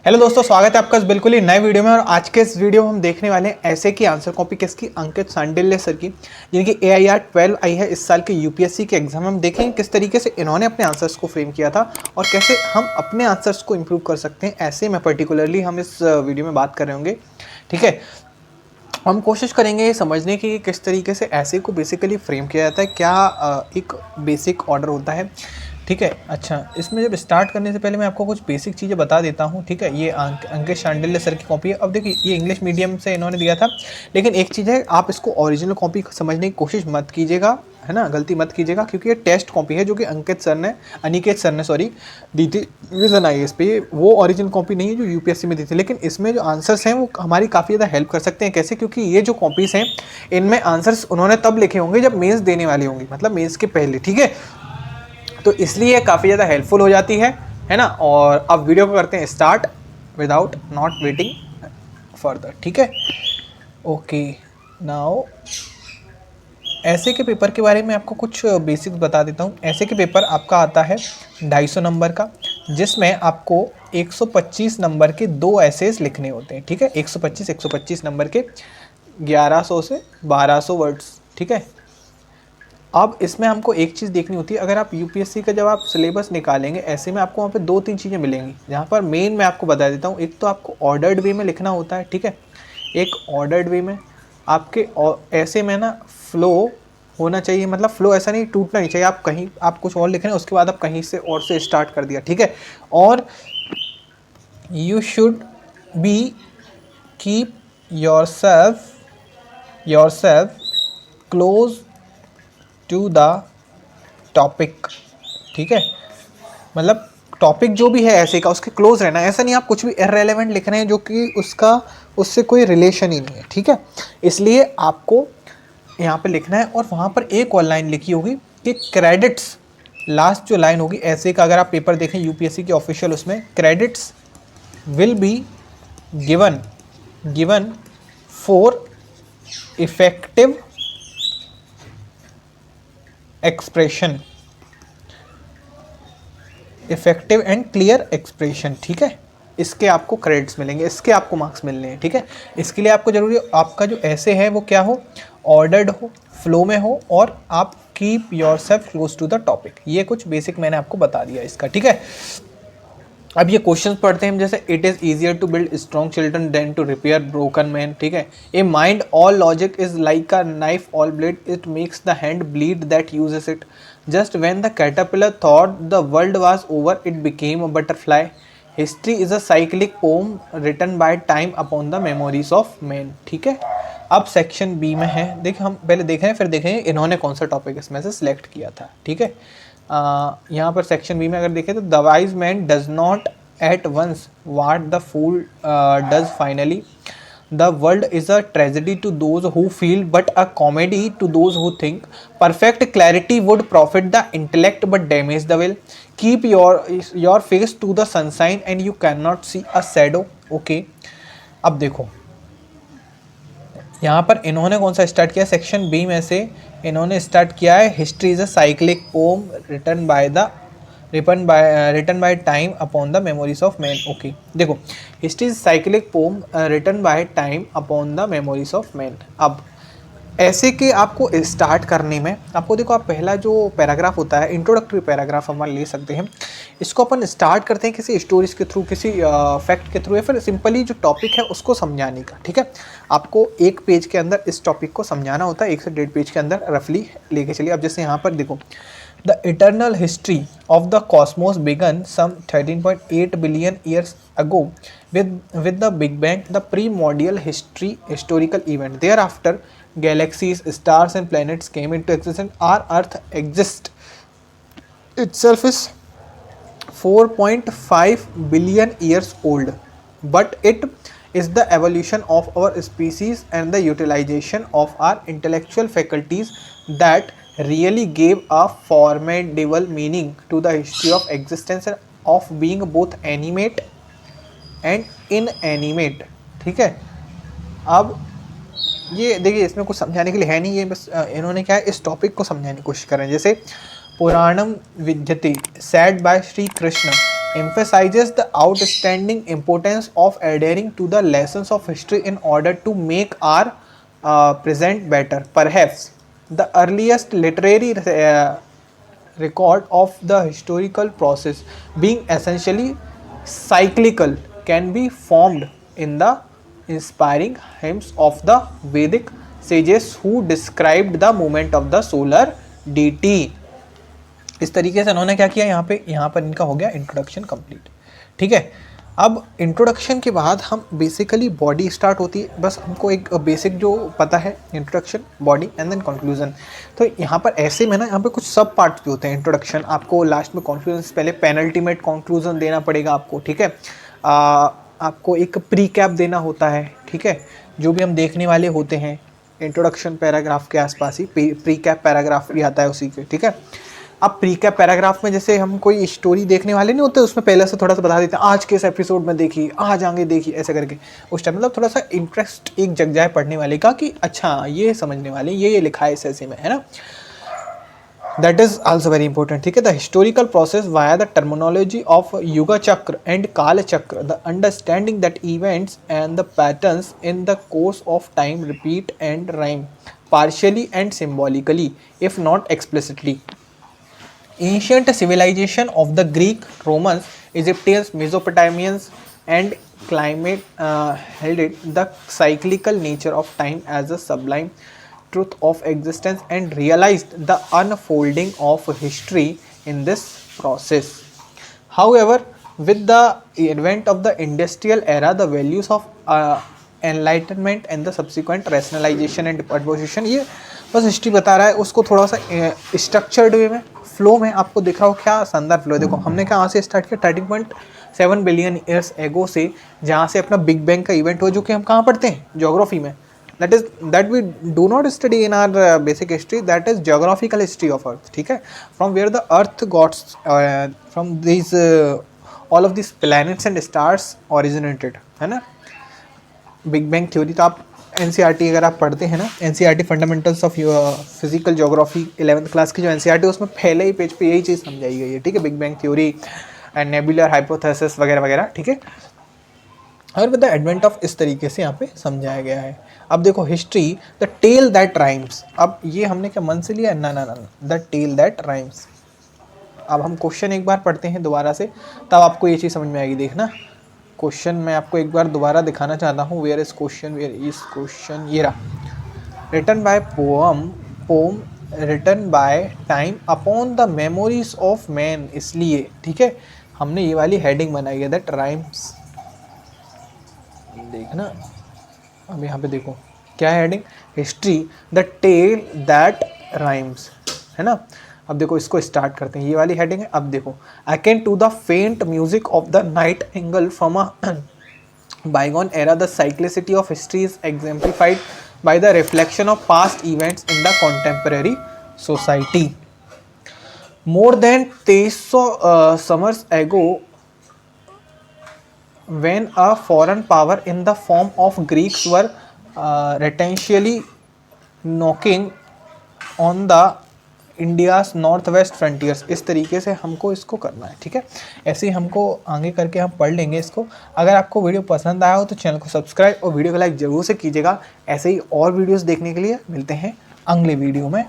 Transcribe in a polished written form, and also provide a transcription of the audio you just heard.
Hello दोस्तों, स्वागत है आपका इस बिल्कुल ही नए वीडियो में। और आज के इस वीडियो में हम देखने वाले हैं ऐसे की आंसर कॉपी किसकी, अंकित सांडिल्य सर की, जिनकी AIR 12 आई है इस साल के यूपीएससी के एग्जाम में। हम देखेंगे किस तरीके से इन्होंने अपने आंसर्स को फ्रेम किया था और कैसे हम अपने आंसर्स को इम्प्रूव कर सकते हैं। ऐसे में पर्टिकुलरली हम इस वीडियो में बात कर रहे होंगे। ठीक है, हम कोशिश करेंगे ये समझने की किस तरीके से ऐसे को बेसिकली फ्रेम किया जाता है, क्या एक बेसिक ऑर्डर होता है। ठीक है, अच्छा, इसमें जब स्टार्ट करने से पहले मैं आपको कुछ बेसिक चीज़ें बता देता हूँ। ठीक है, ये अंकित शांडिल्य सर की कॉपी है। अब देखिए, ये इंग्लिश मीडियम से इन्होंने दिया था, लेकिन एक चीज़ है, आप इसको ओरिजिनल कॉपी समझने की कोशिश मत कीजिएगा, है ना, गलती मत कीजिएगा, क्योंकि ये टेस्ट कॉपी है जो कि अनिकेत सर ने दी थी विजन IAS पे। ये वो ओरिजिनल कॉपी नहीं है जो यूपीएससी में दी थी, लेकिन इसमें जो आंसर्स हैं वो हमारी काफ़ी ज़्यादा हेल्प कर सकते हैं। कैसे? क्योंकि ये जो कॉपीज़ हैं इनमें आंसर्स उन्होंने तब लिखे होंगे जब मेंस देने वाली होंगी, मतलब मेंस के पहले। ठीक है, तो इसलिए काफ़ी ज़्यादा हेल्पफुल हो जाती है ना। और अब वीडियो को करते हैं start without not waiting further. ठीक है, ओके। नाउ ऐसे के पेपर के बारे में आपको कुछ बेसिक्स बता देता हूँ। ऐसे के पेपर आपका आता है 250 नंबर का, जिसमें आपको 125 नंबर के 2 एसेस लिखने होते हैं। ठीक है, 125 नंबर के 1100 से 1200 वर्ड्स। ठीक है, अब इसमें हमको एक चीज़ देखनी होती है। अगर आप यूपीएससी का जब आप सिलेबस निकालेंगे, ऐसे में आपको वहाँ पे 2-3 चीज़ें मिलेंगी, जहाँ पर मेन मैं आपको बता देता हूँ। एक तो आपको ऑर्डर्ड वे में लिखना होता है। ठीक है, एक ऑर्डर्ड वे में आपके ऐसे में ना फ्लो होना चाहिए, मतलब फ्लो ऐसा नहीं, टूटना नहीं चाहिए। आप कुछ और लिख रहे हैं, उसके बाद आप कहीं से और से स्टार्ट कर दिया। ठीक है, और you should be keep yourself close to the topic. ठीक है, मतलब टॉपिक जो भी है ऐसे का, उसके क्लोज रहना। ऐसा नहीं आप कुछ भी इररेलेवेंट लिख रहे हैं जो कि उससे कोई रिलेशन ही नहीं है। ठीक है, इसलिए आपको यहाँ पे लिखना है। और वहाँ पर एक और लाइन लिखी होगी कि क्रेडिट्स, लास्ट जो लाइन होगी ऐसे का, अगर आप पेपर देखें यूपीएससी के ऑफिशियल, उसमें credits will be given for effective expression, effective and clear expression. ठीक है, इसके आपको क्रेडिट्स मिलेंगे, इसके आपको मार्क्स मिलने हैं। ठीक है, इसके लिए आपको जरूरी आपका जो ऐसे है वो क्या हो, ऑर्डर्ड हो, फ्लो में हो, और आप keep yourself close to the topic. ये कुछ बेसिक मैंने आपको बता दिया इसका। ठीक है, अब ये क्वेश्चंस पढ़ते हैं हम। जैसे it is easier to build strong children than to repair broken man. ठीक है, a mind all logic is like a knife all blade, it makes the hand bleed that uses it, just when the caterpillar thought the world was over it became a butterfly, history is a cyclic poem written by time upon the memories of man. ठीक है, अब section B में है। देखिए, हम पहले देख रहे हैं, फिर देखेंगे इन्होंने कौन सा टॉपिक इसमें से सिलेक्ट किया था। ठीक है, यहाँ पर सेक्शन बी में अगर देखें तो the wise man does not at once what the fool does finally, the world is a tragedy to those who feel but a comedy to those who think, perfect clarity would profit the intellect but damage the will, keep your face to the sunshine and you can not see a shadow. Okay, अब देखो यहाँ पर इन्होंने कौन सा start किया, section B में से इन्होंने स्टार्ट किया है history is a cyclic poem written by time upon the memories of man. Okay, देखो, history is cyclic poem written by time upon the memories of man. अब ऐसे के आपको स्टार्ट करने में आपको देखो, आप पहला जो पैराग्राफ होता है, इंट्रोडक्टरी पैराग्राफ हम ले सकते हैं। इसको अपन स्टार्ट करते हैं किसी स्टोरीज के थ्रू, किसी फैक्ट के थ्रू, या फिर सिंपली जो टॉपिक है उसको समझाने का। ठीक है, आपको एक पेज के अंदर इस टॉपिक को समझाना होता है, 1 से 1.5 पेज के अंदर रफली लेके चलिए। अब जैसे यहाँ पर देखो, the eternal history of the cosmos began some 13.8 billion years ago with the Big Bang, the primordial historical event. Thereafter, galaxies, stars, and planets came into existence. Our Earth exists itself is 4.5 billion years old, but it is the evolution of our species and the utilization of our intellectual faculties that really gave a formidable meaning to the history of existence and of being both animate and inanimate. ठीक है, अब ये देखिए, इसमें कुछ समझाने के लिए है नहीं, ये बस इन्होंने क्या है, इस टॉपिक को समझाने की कोशिश कर रहे हैं। जैसे पुराणम विद्यते said bye Shri Krishna emphasizes the outstanding importance of adhering to the lessons of history in order to make our present better. Perhaps the earliest literary record of the historical process, being essentially cyclical, can be formed in the inspiring hymns of the Vedic sages who described the movement of the solar deity. इस तरीके से उन्होंने क्या किया, यहाँ पर इनका हो गया इंट्रोडक्शन कंप्लीट। ठीक है, अब इंट्रोडक्शन के बाद हम बेसिकली बॉडी स्टार्ट होती है। बस हमको एक बेसिक जो पता है, introduction, body and then conclusion. तो यहाँ पर ऐसे में ना यहाँ पे कुछ सब पार्ट्स भी होते हैं। इंट्रोडक्शन, आपको लास्ट में कंक्लूजन से पहले पेनल्टीमेट कंक्लूजन देना पड़ेगा आपको। ठीक है, आपको एक प्री कैप देना होता है। ठीक है, जो भी हम देखने वाले होते हैं इंट्रोडक्शन पैराग्राफ के आसपास ही प्री कैप पैराग्राफ भी आता है उसी के। ठीक है, अब प्री कैप पैराग्राफ में जैसे हम कोई स्टोरी देखने वाले नहीं होते, उसमें पहले से थोड़ा सा बता देते हैं आज के इस एपिसोड में देखिए, आज आगे देखिए, ऐसे करके उस टाइम मतलब थोड़ा सा इंटरेस्ट एक जग जाए पढ़ने वाले का कि अच्छा ये समझने वाले ये लिखा है ऐसे में, है ना। That is also very important. ठीक है, the historical process via the terminology of युग चक्र एंड काल चक्र, the understanding that events and the patterns in the course of time repeat and rhyme partially and symbolically, if not explicitly. Ancient civilization of the Greek, Romans, Egyptians, Mesopotamians, and climate held it the cyclical nature of time as a sublime truth of existence and realized the unfolding of history in this process. However, with the advent of the industrial era, the values of enlightenment and the subsequent rationalisation and advocation, ये बस history बता रहा है, उसको थोड़ा सा structured way में, flow में आपको दिख रहा हो क्या शानदार फ्लो है। देखो हमने कहाँ से स्टार्ट किया, 13.7 बिलियन ईयर्स एगो से, जहाँ से अपना बिग बैंग का इवेंट हो, जो कि हम कहाँ पढ़ते हैं, ज्योग्राफी में। That we do not study in our basic history, that is geographical history of earth. ठीक है, from where the earth gods, from this all of this planets and stars originated, है ना। बिग बैंग थ्योरी तो आप NCERT अगर आप पढ़ते हैं ना, NCERT fundamentals of physical geography 11th class की जो एनसीईआरटी, उसमें पहले ही पेज पे यही चीज़ समझाई गई है। ठीक है, big bang theory and nebular hypothesis वगैरह वगैरह। ठीक है, और विद द एडवेंट ऑफ इस तरीके से यहाँ पे समझाया गया है। अब देखो history, the tale that rhymes, अब ये हमने क्या मन से लिया, ना ना ना, द टेल दैट राइम्स। अब हम क्वेश्चन एक बार पढ़ते हैं दोबारा से, तब आपको ये चीज़ समझ में आएगी। देखना क्वेश्चन मैं आपको एक बार दोबारा दिखाना चाहता हूँ। वेयर इज क्वेश्चन, ये रहा। Written by poem written by time upon the memories of man, इसलिए। ठीक है, हमने ये वाली हेडिंग बनाई है, दैट राइम्स। देखना अब यहाँ पे देखो क्या है heading, history the tale that rhymes, है ना। अब देखो इसको स्टार्ट करते हैं, ये वाली हेडिंग है। अब देखो, awaken to the faint music of the nightingale from a bygone era, the cyclicity of history is exemplified by the reflection of past events in the contemporary society. More than 2300 summers ago, when a foreign power in the form of Greeks were retentially knocking on the India's north west frontiers, इस तरीके से हमको इसको करना है। ठीक है, ऐसे ही हमको आगे करके हम पढ़ लेंगे इसको। अगर आपको वीडियो पसंद आया हो तो चैनल को सब्सक्राइब और वीडियो को लाइक जरूर से कीजिएगा। ऐसे ही और वीडियोस देखने के लिए मिलते हैं अगले वीडियो में।